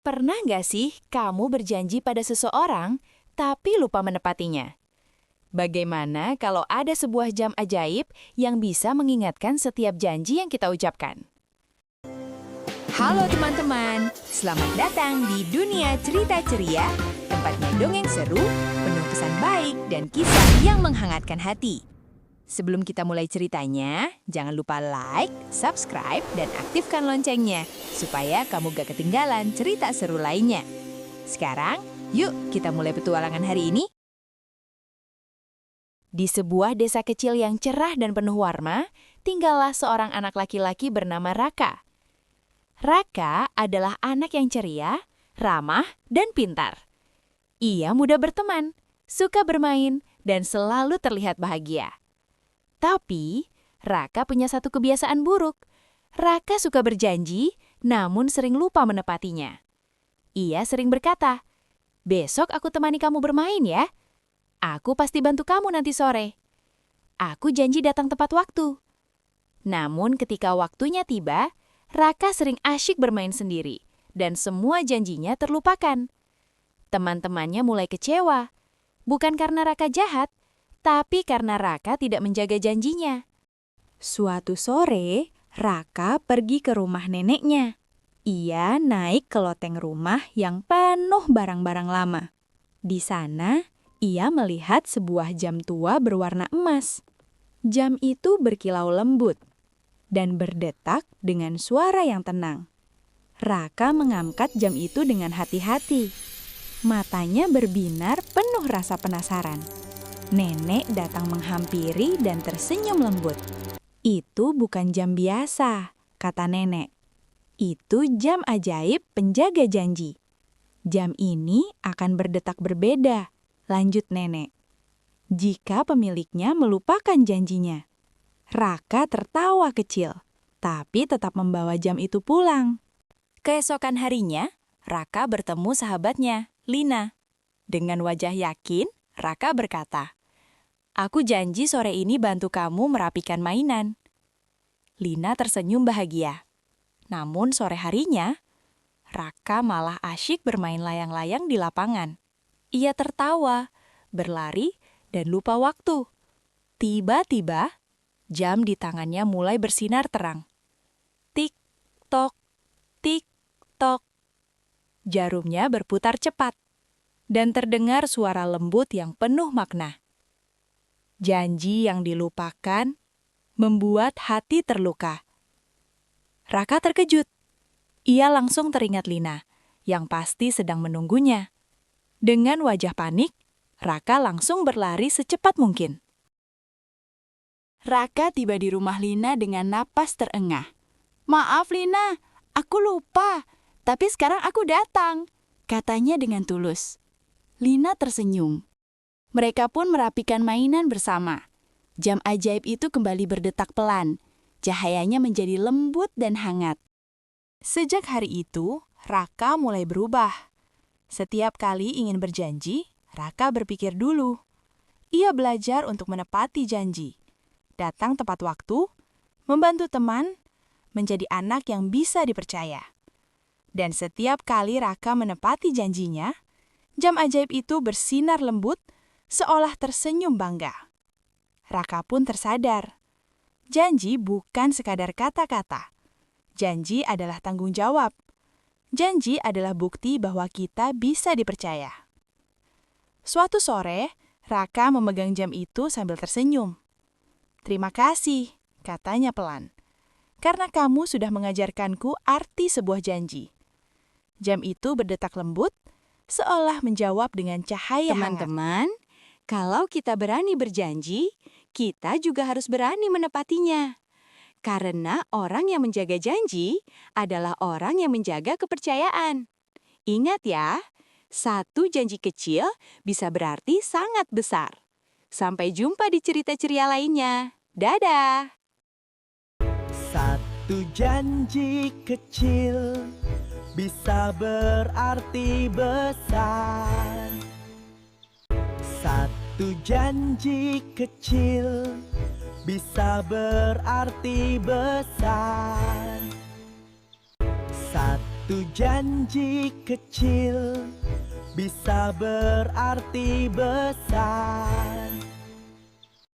Pernah nggak sih kamu berjanji pada seseorang, tapi lupa menepatinya? Bagaimana kalau ada sebuah jam ajaib yang bisa mengingatkan setiap janji yang kita ucapkan? Halo teman-teman, selamat datang di Dunia Cerita Ceria, tempatnya dongeng seru, penuh pesan baik dan kisah yang menghangatkan hati. Sebelum kita mulai ceritanya, jangan lupa like, subscribe, dan aktifkan loncengnya, supaya kamu gak ketinggalan cerita seru lainnya. Sekarang, yuk kita mulai petualangan hari ini. Di sebuah desa kecil yang cerah dan penuh warna, tinggallah seorang anak laki-laki bernama Raka. Raka adalah anak yang ceria, ramah, dan pintar. Ia mudah berteman, suka bermain, dan selalu terlihat bahagia. Tapi, Raka punya satu kebiasaan buruk. Raka suka berjanji, namun sering lupa menepatinya. Ia sering berkata, "Besok aku temani kamu bermain ya. Aku pasti bantu kamu nanti sore. Aku janji datang tepat waktu." Namun ketika waktunya tiba, Raka sering asyik bermain sendiri, dan semua janjinya terlupakan. Teman-temannya mulai kecewa, bukan karena Raka jahat, tapi karena Raka tidak menjaga janjinya. Suatu sore, Raka pergi ke rumah neneknya. Ia naik ke loteng rumah yang penuh barang-barang lama. Di sana, ia melihat sebuah jam tua berwarna emas. Jam itu berkilau lembut dan berdetak dengan suara yang tenang. Raka mengangkat jam itu dengan hati-hati. Matanya berbinar penuh rasa penasaran. Nenek datang menghampiri dan tersenyum lembut. "Itu bukan jam biasa," kata nenek. "Itu jam ajaib penjaga janji. Jam ini akan berdetak berbeda," lanjut nenek, "jika pemiliknya melupakan janjinya." Raka tertawa kecil, tapi tetap membawa jam itu pulang. Keesokan harinya, Raka bertemu sahabatnya, Lina. Dengan wajah yakin, Raka berkata, "Aku janji sore ini bantu kamu merapikan mainan." Lina tersenyum bahagia. Namun sore harinya, Raka malah asyik bermain layang-layang di lapangan. Ia tertawa, berlari, dan lupa waktu. Tiba-tiba, jam di tangannya mulai bersinar terang. Tik-tok, tik-tok. Jarumnya berputar cepat, dan terdengar suara lembut yang penuh makna. Janji yang dilupakan membuat hati terluka. Raka terkejut. Ia langsung teringat Lina, yang pasti sedang menunggunya. Dengan wajah panik, Raka langsung berlari secepat mungkin. Raka tiba di rumah Lina dengan napas terengah. "Maaf Lina, aku lupa, tapi sekarang aku datang," katanya dengan tulus. Lina tersenyum. Mereka pun merapikan mainan bersama. Jam ajaib itu kembali berdetak pelan. Cahayanya menjadi lembut dan hangat. Sejak hari itu, Raka mulai berubah. Setiap kali ingin berjanji, Raka berpikir dulu. Ia belajar untuk menepati janji, datang tepat waktu, membantu teman, menjadi anak yang bisa dipercaya. Dan setiap kali Raka menepati janjinya, jam ajaib itu bersinar lembut, seolah tersenyum bangga. Raka pun tersadar, janji bukan sekadar kata-kata. Janji adalah tanggung jawab. Janji adalah bukti bahwa kita bisa dipercaya. Suatu sore, Raka memegang jam itu sambil tersenyum. "Terima kasih," katanya pelan, "karena kamu sudah mengajarkanku arti sebuah janji." Jam itu berdetak lembut, seolah menjawab dengan cahaya hangat. Teman-teman, kalau kita berani berjanji, kita juga harus berani menepatinya. Karena orang yang menjaga janji adalah orang yang menjaga kepercayaan. Ingat ya, satu janji kecil bisa berarti sangat besar. Sampai jumpa di cerita ceria lainnya. Dadah! Satu janji kecil bisa berarti besar. Satu janji kecil bisa berarti besar. Satu Satu janji kecil bisa berarti besar.